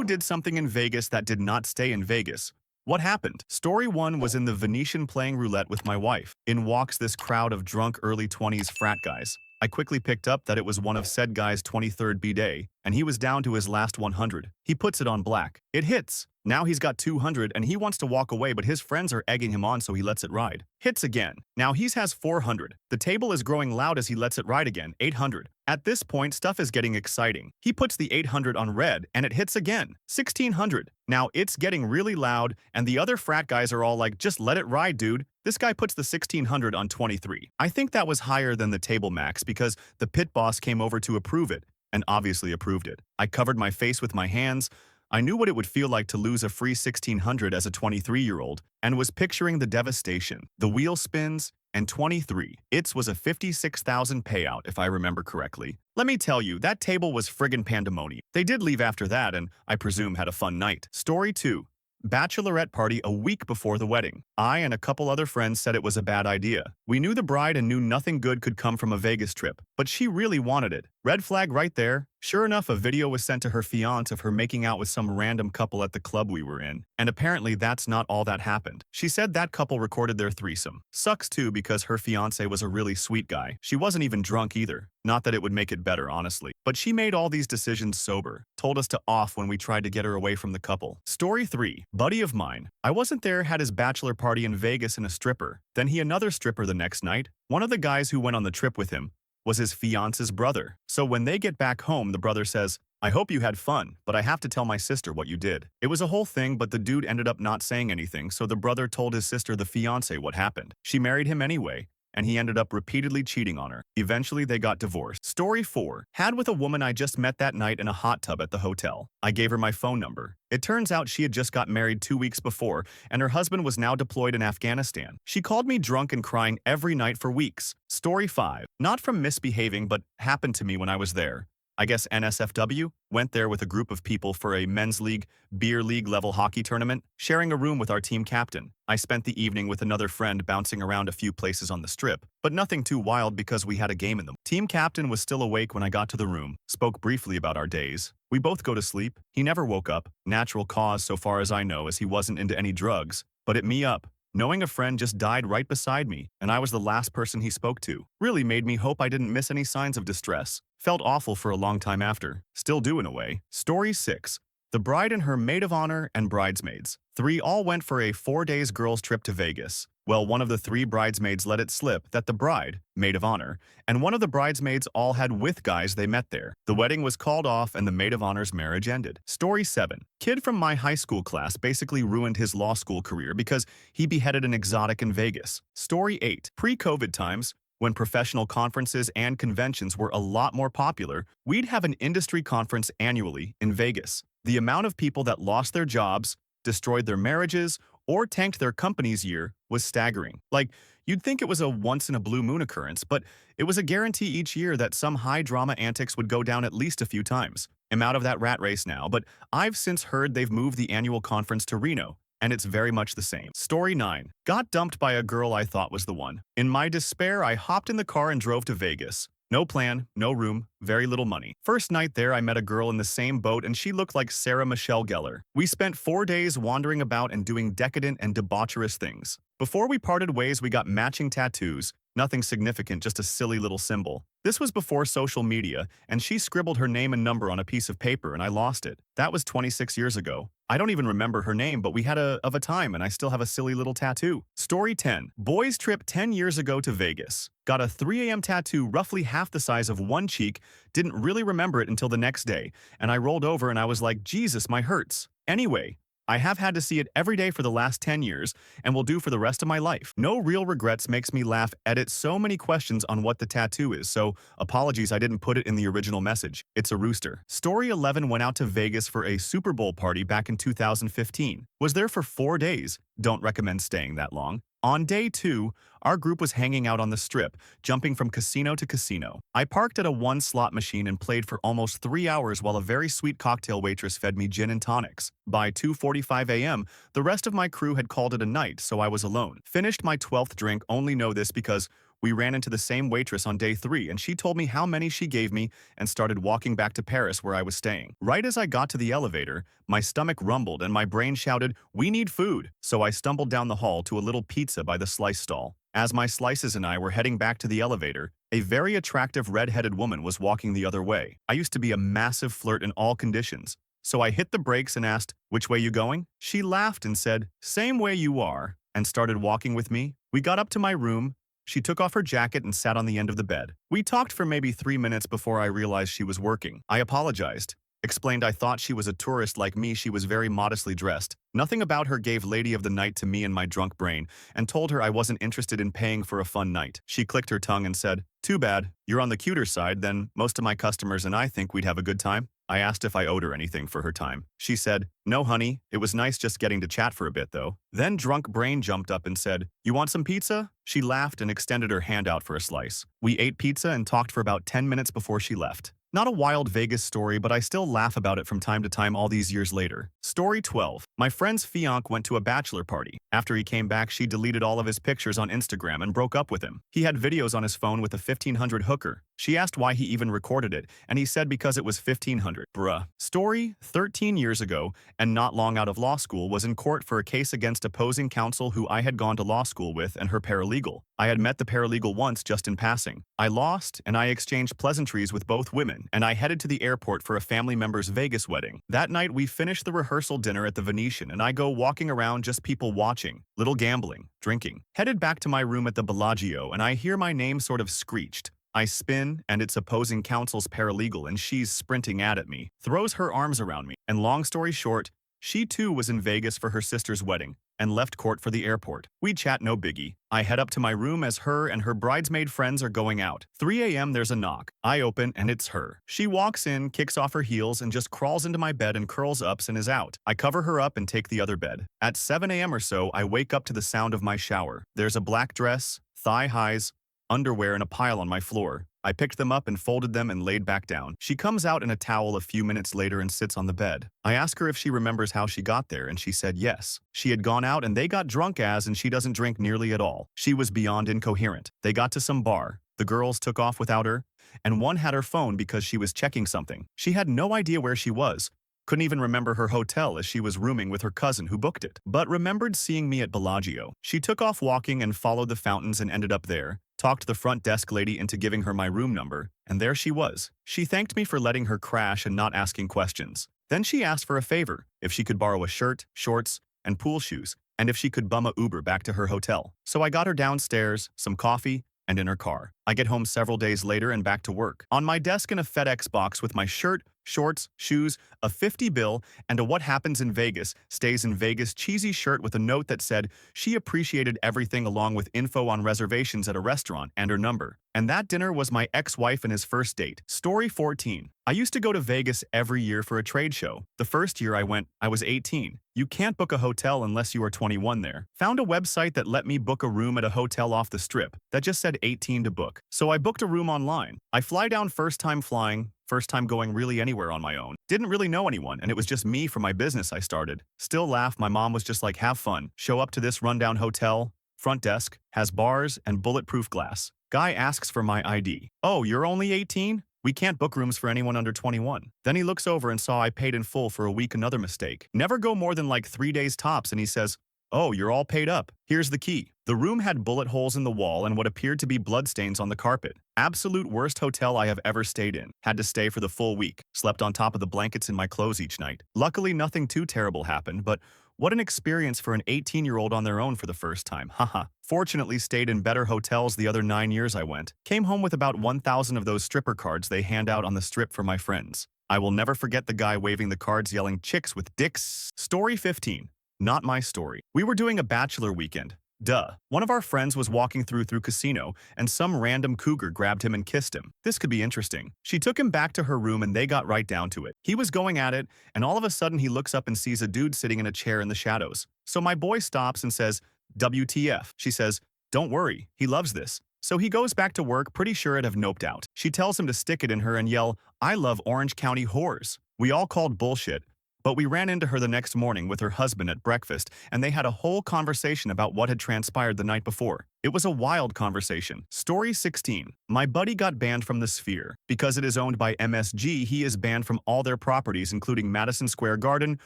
who did something in Vegas that did not stay in Vegas. What happened? Story 1 was in the Venetian playing roulette with my wife. In walks this crowd of drunk early 20s frat guys. I quickly picked up that it was one of said guy's 23rd B-day, and he was down to his last 100. He puts it on black. It hits. Now he's got 200 and he wants to walk away, but his friends are egging him on, so he lets it ride. Hits again. Now he has 400. The table is growing loud as he lets it ride again, 800. At this point, stuff is getting exciting. He puts the 800 on red and it hits again, 1600. Now it's getting really loud and the other frat guys are all like, just let it ride, dude. This guy puts the 1600 on 23. I think that was higher than the table max because the pit boss came over to approve it, and obviously approved it. I covered my face with my hands. I knew what it would feel like to lose a free 1600 as a 23-year-old and was picturing the devastation. The wheel spins, and 23. It was a 56,000 payout if I remember correctly. Let me tell you, that table was friggin' pandemonium. They did leave after that and, I presume, had a fun night. Story 2. Bachelorette party a week before the wedding. I and a couple other friends said it was a bad idea. We knew the bride and knew nothing good could come from a Vegas trip, but she really wanted it. Red flag right there. Sure enough, a video was sent to her fiancé of her making out with some random couple at the club we were in, and apparently that's not all that happened. She said that couple recorded their threesome. Sucks too because her fiancé was a really sweet guy. She wasn't even drunk either. Not that it would make it better, honestly. But she made all these decisions sober, told us to off when we tried to get her away from the couple. Story 3. Buddy of mine. I wasn't there, had his bachelor party in Vegas and a stripper. Then he another stripper the next night. One of the guys who went on the trip with him was his fiance's brother. So when they get back home, the brother says, I hope you had fun, but I have to tell my sister what you did. It was a whole thing, but the dude ended up not saying anything, so the brother told his sister, the fiancé, what happened. She married him anyway, and he ended up repeatedly cheating on her. Eventually, they got divorced. Story 4. Had with a woman I just met that night in a hot tub at the hotel. I gave her my phone number. It turns out she had just got married 2 weeks before, and her husband was now deployed in Afghanistan. She called me drunk and crying every night for weeks. Story 5. Not from misbehaving, but happened to me when I was there. I guess NSFW, went there with a group of people for a men's league, beer league level hockey tournament, sharing a room with our team captain. I spent the evening with another friend bouncing around a few places on the strip, but nothing too wild because we had a game in them. Team captain was still awake when I got to the room, spoke briefly about our days. We both go to sleep. He never woke up. Natural cause so far as I know, as he wasn't into any drugs, but it me up. Knowing a friend just died right beside me, and I was the last person he spoke to, really made me hope I didn't miss any signs of distress. Felt awful for a long time after. Still do in a way. Story 6. The bride and her maid of honor and bridesmaids. 3 all went for a 4-day girls trip to Vegas. Well, one of the 3 bridesmaids let it slip that the bride, maid of honor, and one of the bridesmaids all had with guys they met there. The wedding was called off and the maid of honor's marriage ended. Story 7. Kid from my high school class basically ruined his law school career because he beheaded an exotic in Vegas. Story 8. Pre-COVID times, when professional conferences and conventions were a lot more popular, we'd have an industry conference annually in Vegas. The amount of people that lost their jobs, destroyed their marriages, or tanked their company's year was staggering. Like, you'd think it was a once-in-a-blue-moon occurrence, but it was a guarantee each year that some high-drama antics would go down at least a few times. I'm out of that rat race now, but I've since heard they've moved the annual conference to Reno, and it's very much the same. Story 9. Got dumped by a girl I thought was the one. In my despair, I hopped in the car and drove to Vegas. No plan, no room, very little money. First night there, I met a girl in the same boat and she looked like Sarah Michelle Gellar. We spent 4 days wandering about and doing decadent and debaucherous things. Before we parted ways, we got matching tattoos. Nothing significant, just a silly little symbol. This was before social media, and she scribbled her name and number on a piece of paper and I lost it. That was 26 years ago. I don't even remember her name, but we had a time and I still have a silly little tattoo. Story 10. Boys trip 10 years ago to Vegas. Got a 3 a.m. tattoo roughly half the size of one cheek, didn't really remember it until the next day, and I rolled over and I was like, Jesus, my hurts. Anyway, I have had to see it every day for the last 10 years and will do for the rest of my life. No real regrets makes me laugh. Edit so many questions on what the tattoo is, so apologies I didn't put it in the original message. It's a rooster. Story 11 went out to Vegas for a Super Bowl party back in 2015. Was there for 4 days. Don't recommend staying that long. On day 2, our group was hanging out on the strip, jumping from casino to casino. I parked at a 1-slot machine and played for almost 3 hours while a very sweet cocktail waitress fed me gin and tonics. By 2:45 a.m., the rest of my crew had called it a night, so I was alone. Finished my 12th drink, only know this because We ran into the same waitress on day 3 and she told me how many she gave me and started walking back to Paris where I was staying. Right as I got to the elevator, my stomach rumbled and my brain shouted, "We need food!" So I stumbled down the hall to a little pizza by the slice stall. As my slices and I were heading back to the elevator, a very attractive red-headed woman was walking the other way. I used to be a massive flirt in all conditions, so I hit the brakes and asked, "Which way you going?" She laughed and said, "Same way you are," and started walking with me. We got up to my room. She took off her jacket and sat on the end of the bed. We talked for maybe 3 minutes before I realized she was working. I apologized. Explained I thought she was a tourist like me. She was very modestly dressed. Nothing about her gave lady of the night to me in my drunk brain, and told her I wasn't interested in paying for a fun night. She clicked her tongue and said, "Too bad. You're on the cuter side, then most of my customers and I think we'd have a good time." I asked if I owed her anything for her time. She said, "No, honey. It was nice just getting to chat for a bit, though." Then drunk brain jumped up and said, "You want some pizza?" She laughed and extended her hand out for a slice. We ate pizza and talked for about 10 minutes before she left. Not a wild Vegas story, but I still laugh about it from time to time all these years later. Story 12. My friend's fiancé went to a bachelor party. After he came back, she deleted all of his pictures on Instagram and broke up with him. He had videos on his phone with a 1500 hooker. She asked why he even recorded it, and he said because it was 1500. Bruh. Story 13 years ago, and not long out of law school, was in court for a case against opposing counsel who I had gone to law school with and her paralegal. I had met the paralegal once just in passing. I lost, and I exchanged pleasantries with both women, and I headed to the airport for a family member's Vegas wedding. That night, we finished the rehearsal dinner at the Venetian, and I go walking around, just people watching, little gambling, drinking. Headed back to my room at the Bellagio, and I hear my name sort of screeched. I spin, and it's opposing counsel's paralegal, and she's sprinting at me, throws her arms around me, and long story short, she too was in Vegas for her sister's wedding, and left court for the airport. We chat, no biggie. I head up to my room as her and her bridesmaid friends are going out. 3 a.m. there's a knock. I open and it's her. She walks in, kicks off her heels, and just crawls into my bed and curls up and is out. I cover her up and take the other bed. At 7 a.m. or so, I wake up to the sound of my shower. There's a black dress, thigh highs, underwear in a pile on my floor. I picked them up and folded them and laid back down. She comes out in a towel a few minutes later and sits on the bed. I ask her if she remembers how she got there, and she said yes. She had gone out and they got drunk and she doesn't drink nearly at all. She was beyond incoherent. They got to some bar. The girls took off without her, and one had her phone because she was checking something. She had no idea where she was. Couldn't even remember her hotel as she was rooming with her cousin who booked it, but remembered seeing me at Bellagio. She took off walking and followed the fountains and ended up there. Talked the front desk lady into giving her my room number, and there she was. She thanked me for letting her crash and not asking questions. Then she asked for a favor, if she could borrow a shirt, shorts, and pool shoes, and if she could bum a Uber back to her hotel. So I got her downstairs, some coffee, and in her car. I get home several days later and back to work. On my desk in a FedEx box with my shirt, shorts, shoes, a 50 bill, and a "What Happens in Vegas Stays in Vegas" cheesy shirt with a note that said she appreciated everything along with info on reservations at a restaurant and her number. And that dinner was my ex-wife and his first date. Story 14. I used to go to Vegas every year for a trade show. The first year I went, I was 18. You can't book a hotel unless you are 21 there. Found a website that let me book a room at a hotel off the strip that just said 18 to book. So I booked a room online. I fly down, first time flying, first time going really anywhere on my own. Didn't really know anyone, and it was just me for my business I started. Still laugh, my mom was just like, have fun. Show up to this rundown hotel, front desk, has bars and bulletproof glass. Guy asks for my ID. Oh, you're only 18? We can't book rooms for anyone under 21. Then he looks over and saw I paid in full for a week, another mistake. Never go more than like 3 days tops, and he says, "Oh, you're all paid up. Here's the key." The room had bullet holes in the wall and what appeared to be bloodstains on the carpet. Absolute worst hotel I have ever stayed in. Had to stay for the full week. Slept on top of the blankets in my clothes each night. Luckily, nothing too terrible happened, but what an experience for an 18-year-old on their own for the first time. Haha. Fortunately, stayed in better hotels the other 9 years I went. Came home with about 1,000 of those stripper cards they hand out on the strip for my friends. I will never forget the guy waving the cards yelling "chicks with dicks." Story 15. Not my story. We were doing a bachelor weekend. Duh. One of our friends was walking through casino, and some random cougar grabbed him and kissed him. This could be interesting. She took him back to her room and they got right down to it. He was going at it, and all of a sudden he looks up and sees a dude sitting in a chair in the shadows. So my boy stops and says, "WTF?" She says, "Don't worry, he loves this." So he goes back to work, pretty sure it'd have noped out. She tells him to stick it in her and yell, "I love Orange County whores." We all called bullshit, But we ran into her the next morning with her husband at breakfast, and they had a whole conversation about what had transpired the night before. It was a wild conversation. Story 16. My buddy got banned from the Sphere. Because it is owned by MSG, he is banned from all their properties, including Madison Square Garden,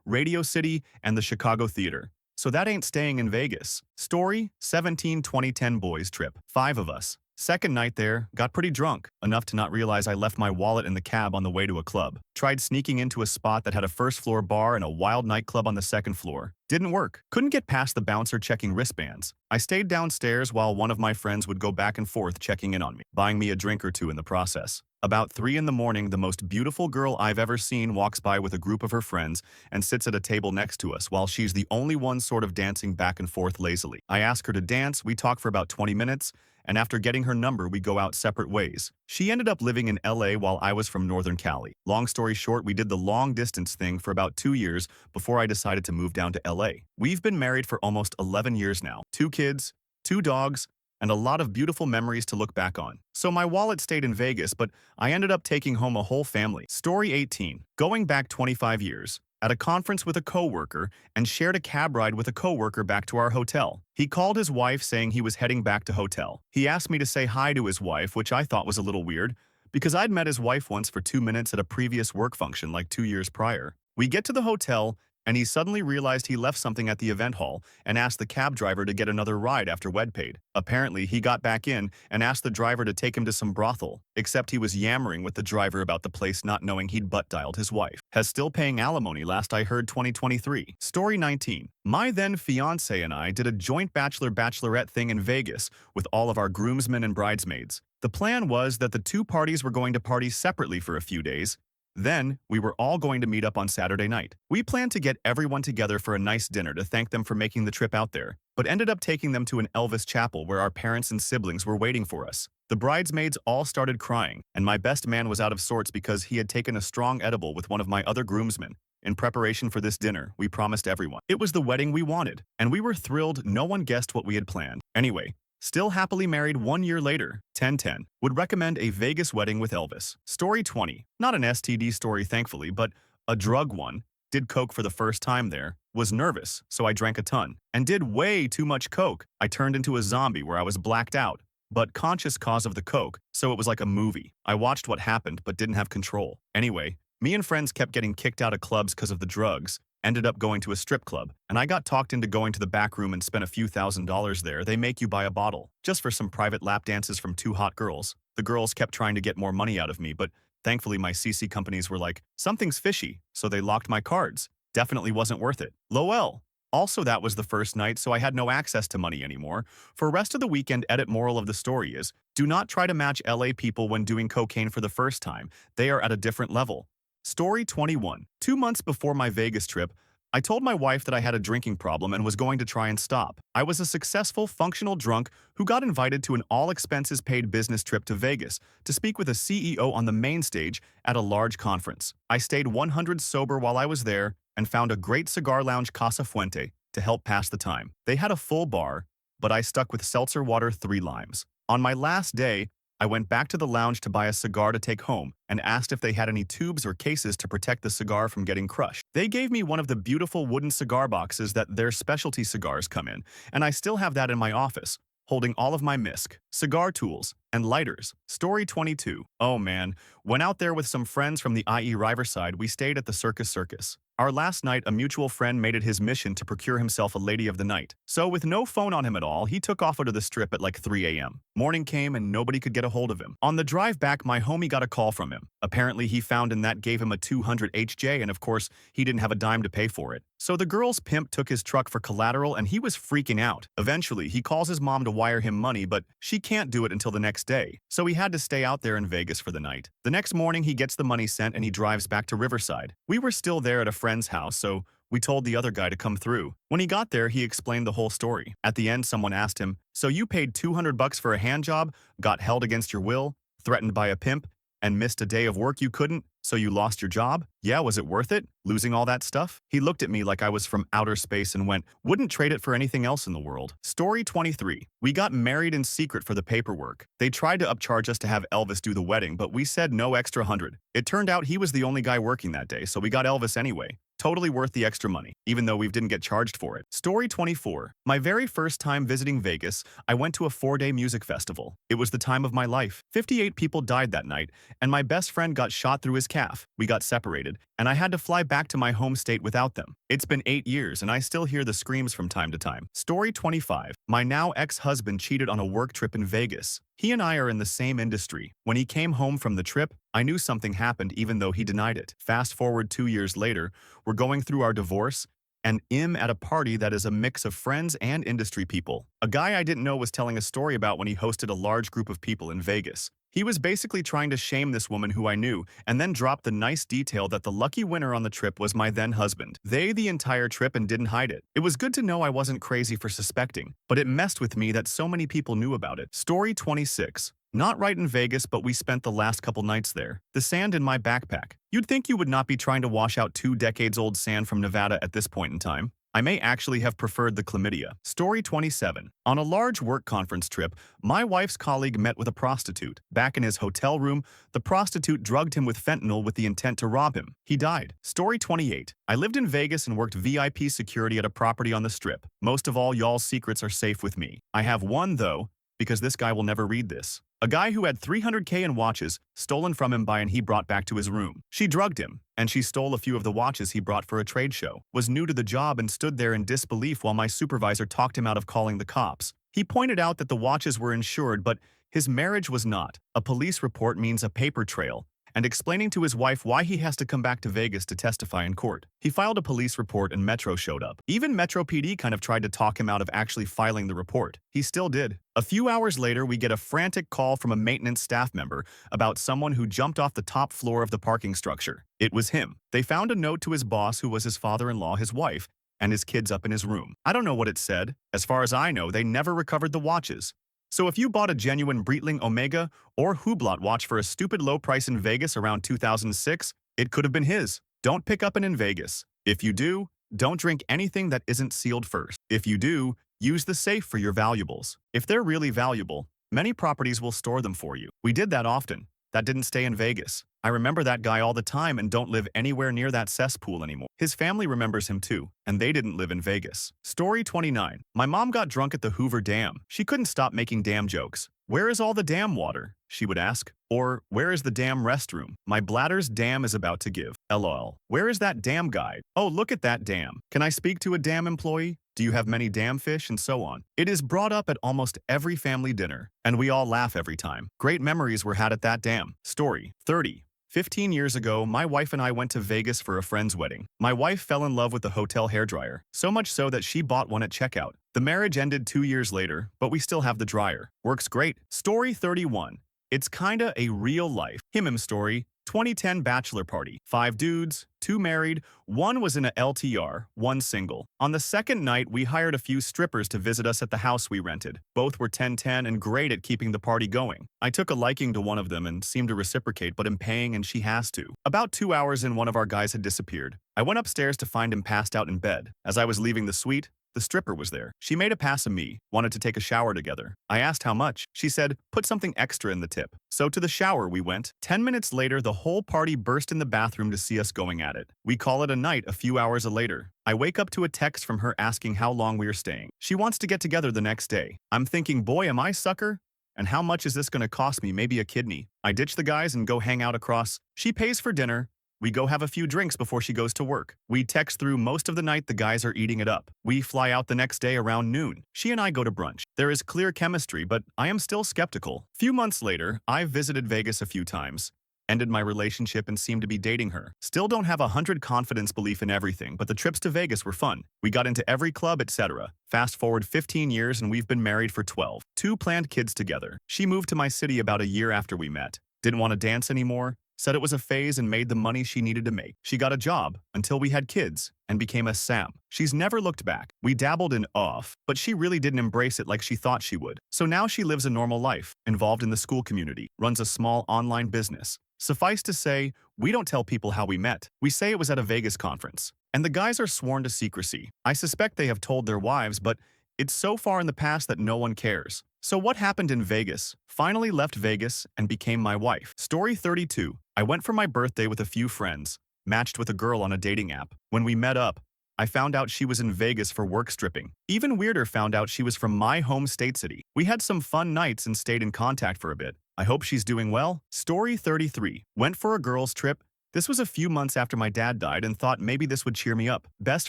Radio City, and the Chicago Theater. So that ain't staying in Vegas. Story 17. 2010 boys trip. 5 of us. Second night there, got pretty drunk, enough to not realize I left my wallet in the cab on the way to a club. Tried sneaking into a spot that had a first-floor bar and a wild nightclub on the second floor. Didn't work. Couldn't get past the bouncer checking wristbands. I stayed downstairs while one of my friends would go back and forth checking in on me, buying me a drink or two in the process. About 3 in the morning, the most beautiful girl I've ever seen walks by with a group of her friends and sits at a table next to us while she's the only one sort of dancing back and forth lazily. I ask her to dance, we talk for about 20 minutes, and after getting her number, we go out separate ways. She ended up living in LA while I was from Northern Cali. Long story short, we did the long-distance thing for about 2 years before I decided to move down to LA. We've been married for almost 11 years now. 2 kids, 2 dogs, and a lot of beautiful memories to look back on. So my wallet stayed in Vegas, but I ended up taking home a whole family. Story 18. Going back 25 years. At a conference with a coworker and shared a cab ride with a coworker back to our hotel. He called his wife saying he was heading back to hotel. He asked me to say hi to his wife, which I thought was a little weird because I'd met his wife once for 2 minutes at a previous work function like 2 years prior. We get to the hotel and he suddenly realized he left something at the event hall and asked the cab driver to get another ride after Wed paid. Apparently, he got back in and asked the driver to take him to some brothel, except he was yammering with the driver about the place not knowing he'd butt-dialed his wife. Has still paying alimony last I heard 2023. Story 19. My then fiancé and I did a joint bachelor-bachelorette thing in Vegas with all of our groomsmen and bridesmaids. The plan was that the 2 parties were going to party separately for a few days. Then, we were all going to meet up on Saturday night. We planned to get everyone together for a nice dinner to thank them for making the trip out there, but ended up taking them to an Elvis chapel where our parents and siblings were waiting for us. The bridesmaids all started crying, and my best man was out of sorts because he had taken a strong edible with one of my other groomsmen. In preparation for this dinner, we promised everyone. It was the wedding we wanted, and we were thrilled no one guessed what we had planned. Anyway, still happily married 1 year later, 10-10. Would recommend a Vegas wedding with Elvis. Story 20. Not an STD story, thankfully, but a drug one. Did coke for the first time there. Was nervous, so I drank a ton. And did way too much coke. I turned into a zombie where I was blacked out, but conscious cause of the coke, so it was like a movie. I watched what happened, but didn't have control. Anyway, me and friends kept getting kicked out of clubs because of the drugs. Ended up going to a strip club, and I got talked into going to the back room and spent a few $1,000s there. They make you buy a bottle, just for some private lap dances from 2 hot girls. The girls kept trying to get more money out of me, but thankfully my CC companies were like, something's fishy, so they locked my cards. Definitely wasn't worth it. Lol. Also, that was the first night, so I had no access to money anymore. For rest of the weekend, edit moral of the story is, do not try to match LA people when doing cocaine for the first time. They are at a different level. Story 21. 2 months before my Vegas trip, I told my wife that I had a drinking problem and was going to try and stop. I was a successful, functional drunk who got invited to an all-expenses-paid business trip to Vegas to speak with a CEO on the main stage at a large conference. I stayed 100 sober while I was there and found a great cigar lounge Casa Fuente to help pass the time. They had a full bar, but I stuck with seltzer water 3 limes. On my last day, I went back to the lounge to buy a cigar to take home and asked if they had any tubes or cases to protect the cigar from getting crushed. They gave me one of the beautiful wooden cigar boxes that their specialty cigars come in, and I still have that in my office, holding all of my misc, cigar tools, and lighters. Story 22. Oh man, went out there with some friends from the IE Riverside. We stayed at the Circus. Our last night, a mutual friend made it his mission to procure himself a lady of the night. So with no phone on him at all, he took off to the strip at like 3 a.m. Morning came and nobody could get a hold of him. On the drive back, my homie got a call from him. Apparently he found and that gave him a 200 HJ, and of course, he didn't have a dime to pay for it. So the girl's pimp took his truck for collateral and he was freaking out. Eventually, he calls his mom to wire him money, but she can't do it until the next day. So he had to stay out there in Vegas for the night. The next morning, he gets the money sent and he drives back to Riverside. We were still there at a friend's house, so we told the other guy to come through. When he got there, he explained the whole story. At the end, someone asked him, so you paid $200 for a hand job, got held against your will, threatened by a pimp, and missed a day of work you couldn't, so you lost your job? Yeah, was it worth it, losing all that stuff? He looked at me like I was from outer space and went, wouldn't trade it for anything else in the world. Story 23. We got married in secret for the paperwork. They tried to upcharge us to have Elvis do the wedding, but we said no extra 100. It turned out he was the only guy working that day, so we got Elvis anyway. Totally worth the extra money, even though we didn't get charged for it. Story 24. My very first time visiting Vegas, I went to a 4-day music festival. It was the time of my life. 58 people died that night, and my best friend got shot through his calf. We got separated, and I had to fly back to my home state without them. It's been 8 years, and I still hear the screams from time to time. Story 25. My now ex-husband cheated on a work trip in Vegas. He and I are in the same industry. When he came home from the trip, I knew something happened even though he denied it. Fast forward 2 years later, we're going through our divorce, and I'm at a party that is a mix of friends and industry people. A guy I didn't know was telling a story about when he hosted a large group of people in Vegas. He was basically trying to shame this woman who I knew, and then dropped the nice detail that the lucky winner on the trip was my then husband. They the entire trip and didn't hide it. It was good to know I wasn't crazy for suspecting, but it messed with me that so many people knew about it. Story 26. Not right in Vegas, but we spent the last couple nights there. The sand in my backpack. You'd think you would not be trying to wash out 2 decades-old sand from Nevada at this point in time. I may actually have preferred the chlamydia. Story 27. On a large work conference trip, my wife's colleague met with a prostitute. Back in his hotel room, the prostitute drugged him with fentanyl with the intent to rob him. He died. Story 28. I lived in Vegas and worked VIP security at a property on the Strip. Most of all, y'all's secrets are safe with me. I have one, though, because this guy will never read this. A guy who had $300K in watches stolen from him by and he brought back to his room. She drugged him, and she stole a few of the watches he brought for a trade show. Was new to the job and stood there in disbelief while my supervisor talked him out of calling the cops. He pointed out that the watches were insured, but his marriage was not. A police report means a paper trail, and explaining to his wife why he has to come back to Vegas to testify in court. He filed a police report and Metro showed up. Even Metro PD kind of tried to talk him out of actually filing the report. He still did. A few hours later, we get a frantic call from a maintenance staff member about someone who jumped off the top floor of the parking structure. It was him. They found a note to his boss, who was his father-in-law, his wife, and his kids up in his room. I don't know what it said. As far as I know, they never recovered the watches. So if you bought a genuine Breitling Omega or Hublot watch for a stupid low price in Vegas around 2006, it could have been his. Don't pick up an in Vegas. If you do, don't drink anything that isn't sealed first. If you do, use the safe for your valuables. If they're really valuable, many properties will store them for you. We did that often. That didn't stay in Vegas. I remember that guy all the time and don't live anywhere near that cesspool anymore. His family remembers him too, and they didn't live in Vegas. Story 29. My mom got drunk at the Hoover Dam. She couldn't stop making dam jokes. Where is all the dam water? She would ask. Or, where is the dam restroom? My bladder's dam is about to give. LOL. Where is that dam guide? Oh, look at that dam. Can I speak to a dam employee? Do you have many dam fish? And so on. It is brought up at almost every family dinner, and we all laugh every time. Great memories were had at that dam. Story 30. 15 years ago, my wife and I went to Vegas for a friend's wedding. My wife fell in love with the hotel hairdryer, so much so that she bought one at checkout. The marriage ended 2 years later, but we still have the dryer. Works great. Story 31. It's kinda a real-life story. 2010 bachelor party. 5 dudes, 2 married, 1 was in a LTR, 1 single. On the second night, we hired a few strippers to visit us at the house we rented. Both were 10-10 and great at keeping the party going. I took a liking to one of them and seemed to reciprocate, but am paying and she has to. About 2 hours in, one of our guys had disappeared. I went upstairs to find him passed out in bed. As I was leaving the suite, the stripper was there. She made a pass at me, wanted to take a shower together. I asked how much. She said, put something extra in the tip. So to the shower we went. 10 minutes later, the whole party burst in the bathroom to see us going at it. We call it a night a few hours later. I wake up to a text from her asking how long we are staying. She wants to get together the next day. I'm thinking, boy, am I sucker? And how much is this going to cost me? Maybe a kidney. I ditch the guys and go hang out across. She pays for dinner. We go have a few drinks before she goes to work. We text through most of the night. The guys are eating it up. We fly out the next day around noon. She and I go to brunch. There is clear chemistry, but I am still skeptical. Few months later, I've visited Vegas a few times. Ended my relationship and seemed to be dating her. Still don't have 100 confidence belief in everything, but the trips to Vegas were fun. We got into every club, etc. Fast forward 15 years and we've been married for 12. 2 planned kids together. She moved to my city about a year after we met. Didn't want to dance anymore. Said it was a phase and made the money she needed to make. She got a job until we had kids and became a Sam. She's never looked back. We dabbled in off, but she really didn't embrace it like she thought she would. So now she lives a normal life, involved in the school community, runs a small online business. Suffice to say, we don't tell people how we met. We say it was at a Vegas conference. And the guys are sworn to secrecy. I suspect they have told their wives, but it's so far in the past that no one cares. So what happened in Vegas? Finally left Vegas and became my wife. Story 32. I went for my birthday with a few friends. matched with a girl on a dating app. When we met up, I found out she was in Vegas for work stripping. Even weirder, found out she was from my home state city. We had some fun nights and stayed in contact for a bit. I hope she's doing well. Story 33. Went for a girls' trip. This was a few months after my dad died and thought maybe this would cheer me up. Best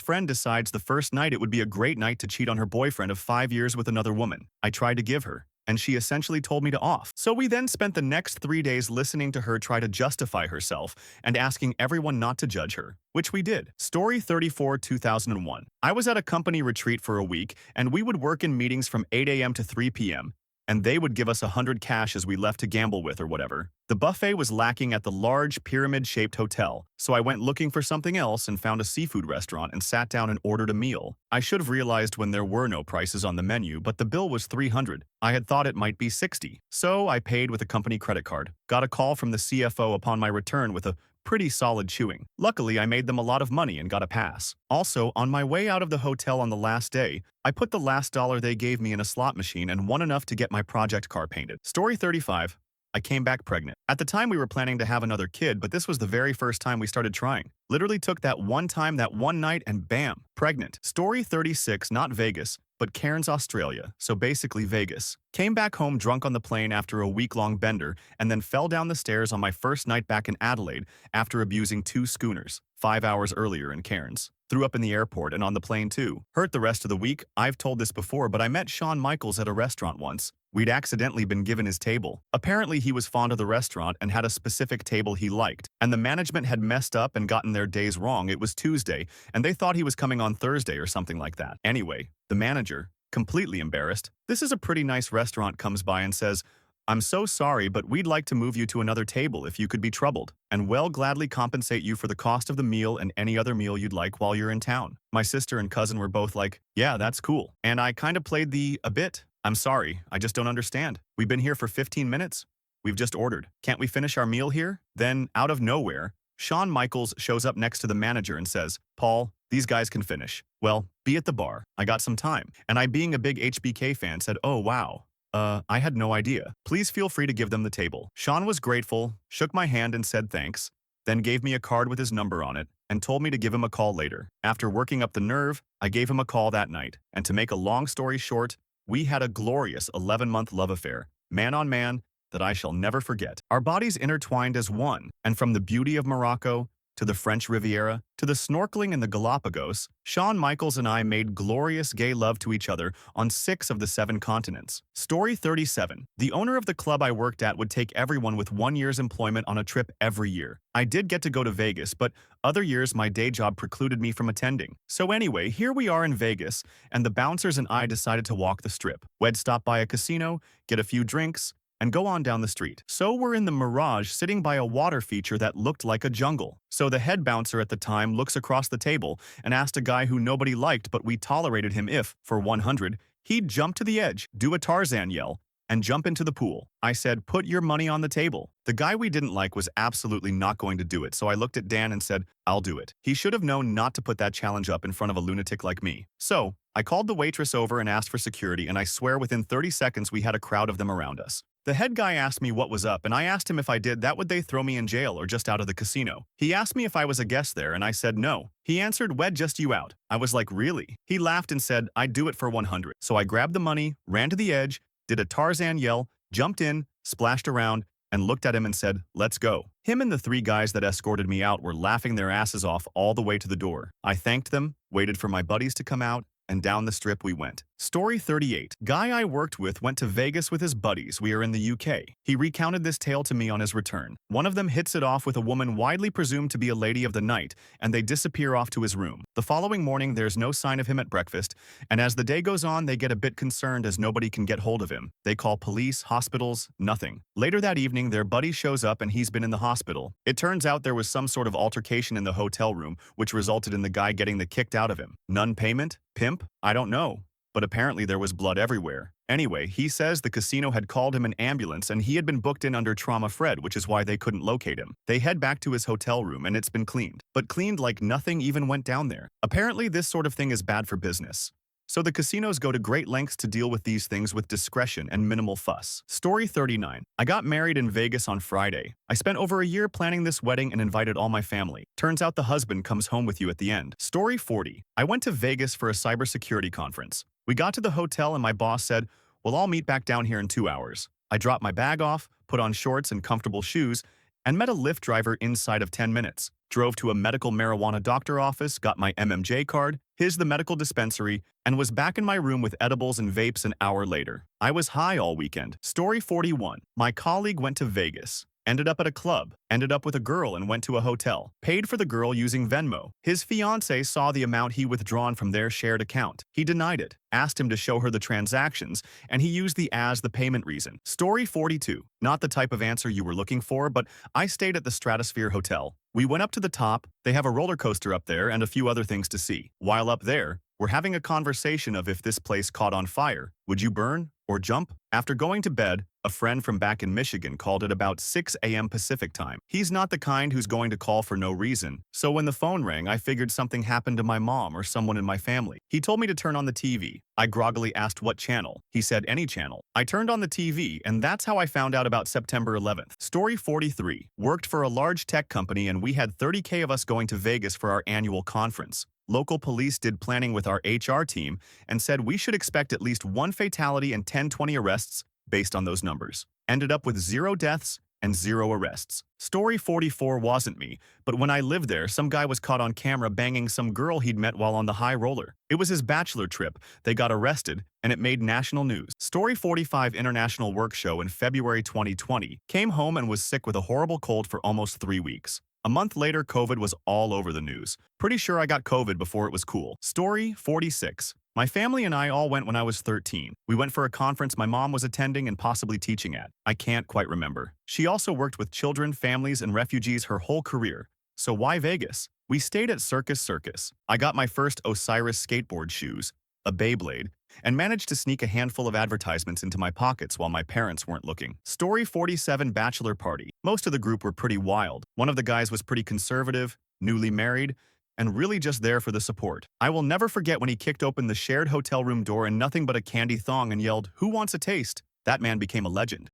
friend decides the first night it would be a great night to cheat on her boyfriend of 5 years with another woman. I tried to give her, and she essentially told me to off. So we then spent the next 3 days listening to her try to justify herself and asking everyone not to judge her, which we did. Story 34, 2001. I was at a company retreat for a week, and we would work in meetings from 8 a.m. to 3 p.m., and they would give us 100 cash as we left to gamble with or whatever. The buffet was lacking at the large pyramid-shaped hotel, so I went looking for something else and found a seafood restaurant and sat down and ordered a meal. I should have realized when there were no prices on the menu, but the bill was $300. I had thought it might be $60, so I paid with a company credit card. Got a call from the CFO upon my return with a pretty solid chewing. Luckily, I made them a lot of money and got a pass. Also, on my way out of the hotel on the last day, I put the last dollar they gave me in a slot machine and won enough to get my project car painted. Story 35. I came back pregnant. At the time, we were planning to have another kid, but this was the very first time we started trying. Literally took that one time, that one night, and bam, pregnant. Story 36, not Vegas, but Cairns, Australia, so basically Vegas. Came back home drunk on the plane after a week-long bender, and then fell down the stairs on my first night back in Adelaide after abusing 2 schooners, 5 hours earlier in Cairns. Threw up in the airport and on the plane too. Hurt the rest of the week. I've told this before, but I met Shawn Michaels at a restaurant once. We'd accidentally been given his table. Apparently he was fond of the restaurant and had a specific table he liked, and the management had messed up and gotten their days wrong. It was Tuesday, and they thought he was coming on Thursday or something like that. Anyway, the manager, completely embarrassed, "This is a pretty nice restaurant," comes by and says, "I'm so sorry, but we'd like to move you to another table if you could be troubled, and we'll gladly compensate you for the cost of the meal and any other meal you'd like while you're in town." My sister and cousin were both like, "Yeah, that's cool." And I kind of played the "a bit. I'm sorry, I just don't understand. We've been here for 15 minutes. We've just ordered. Can't we finish our meal here?" Then, out of nowhere, Shawn Michaels shows up next to the manager and says, "Paul, these guys can finish. Well, be at the bar. I got some time." And I, being a big HBK fan, said, "Oh, wow. I had no idea. Please feel free to give them the table." Shawn was grateful, shook my hand and said thanks, then gave me a card with his number on it and told me to give him a call later. After working up the nerve, I gave him a call that night, and to make a long story short, we had a glorious 11-month love affair, man on man, that I shall never forget. Our bodies intertwined as one, and from the beauty of Morocco to the French Riviera, to the snorkeling in the Galapagos, Shawn Michaels and I made glorious gay love to each other on 6 of the 7 continents. Story 37. The owner of the club I worked at would take everyone with 1 year's employment on a trip every year. I did get to go to Vegas, but other years my day job precluded me from attending. So anyway, here we are in Vegas, and the bouncers and I decided to walk the strip. We'd stop by a casino, get a few drinks, and go on down the street. So we're in the Mirage sitting by a water feature that looked like a jungle. So the head bouncer at the time looks across the table and asked a guy who nobody liked but we tolerated him if, for 100, he'd jump to the edge, do a Tarzan yell, and jump into the pool. I said, "Put your money on the table." The guy we didn't like was absolutely not going to do it, so I looked at Dan and said, "I'll do it." He should have known not to put that challenge up in front of a lunatic like me. So I called the waitress over and asked for security, and I swear within 30 seconds we had a crowd of them around us. The head guy asked me what was up, and I asked him if I did that would they throw me in jail or just out of the casino. He asked me if I was a guest there, and I said no. He answered, "Wed just you out." I was like, "Really?" He laughed and said, "I'd do it for 100. So I grabbed the money, ran to the edge, did a Tarzan yell, jumped in, splashed around, and looked at him and said, "Let's go." Him and the 3 guys that escorted me out were laughing their asses off all the way to the door. I thanked them, waited for my buddies to come out, and down the strip we went. Story 38. Guy I worked with went to Vegas with his buddies. We are in the UK. He recounted this tale to me on his return. One of them hits it off with a woman widely presumed to be a lady of the night, and they disappear off to his room. The following morning, there's no sign of him at breakfast, and as the day goes on, they get a bit concerned as nobody can get hold of him. They call police, hospitals, nothing. Later that evening, their buddy shows up and he's been in the hospital. It turns out there was some sort of altercation in the hotel room, which resulted in the guy getting the kicked out of him. Non-payment? Pimp? I don't know. But apparently there was blood everywhere. Anyway, he says the casino had called him an ambulance and he had been booked in under trauma Fred, which is why they couldn't locate him. They head back to his hotel room and it's been cleaned. But cleaned like nothing even went down there. Apparently this sort of thing is bad for business. So the casinos go to great lengths to deal with these things with discretion and minimal fuss. Story 39. I got married in Vegas on Friday. I spent over a year planning this wedding and invited all my family. Turns out the husband comes home with you at the end. Story 40. I went to Vegas for a cybersecurity conference. We got to the hotel and my boss said, "We'll all meet back down here in 2 hours." I dropped my bag off, put on shorts and comfortable shoes, and met a Lyft driver inside of 10 minutes. Drove to a medical marijuana doctor office, got my MMJ card, his the medical dispensary, and was back in my room with edibles and vapes an hour later. I was high all weekend. Story 41. My colleague went to Vegas. Ended up at a club, ended up with a girl and went to a hotel. Paid for the girl using Venmo. His fiancée saw the amount he withdrawn from their shared account. He denied it, asked him to show her the transactions, and he used the as the payment reason. Story 42. Not the type of answer you were looking for, but I stayed at the Stratosphere Hotel. We went up to the top, they have a roller coaster up there and a few other things to see. While up there, we're having a conversation of if this place caught on fire, would you burn or jump? After going to bed, a friend from back in Michigan called at about 6 a.m. Pacific time. He's not the kind who's going to call for no reason, so when the phone rang, I figured something happened to my mom or someone in my family. He told me to turn on the TV. I groggily asked what channel. He said any channel. I turned on the TV, and that's how I found out about September 11th. Story 43. Worked for a large tech company and we had 30K of us going to Vegas for our annual conference. Local police did planning with our HR team and said we should expect at least 1 fatality and 10-20 arrests based on those numbers. Ended up with 0 deaths and 0 arrests. Story 44 wasn't me, but when I lived there, some guy was caught on camera banging some girl he'd met while on the high roller. It was his bachelor trip. They got arrested, and it made national news. Story 45 International Work Show in February 2020. Came home and was sick with a horrible cold for almost 3 weeks. A month later, COVID was all over the news. Pretty sure I got COVID before it was cool. Story 46. My family and I all went when I was 13. We went for a conference my mom was attending and possibly teaching at. I can't quite remember. She also worked with children, families, and refugees her whole career. So why Vegas? We stayed at Circus. I got my first Osiris skateboard shoes, a Beyblade, and managed to sneak a handful of advertisements into my pockets while my parents weren't looking. Story 47 Bachelor Party. Most of the group were pretty wild. One of the guys was pretty conservative, newly married, and really just there for the support. I will never forget when he kicked open the shared hotel room door and nothing but a candy thong and yelled, "Who wants a taste?" That man became a legend.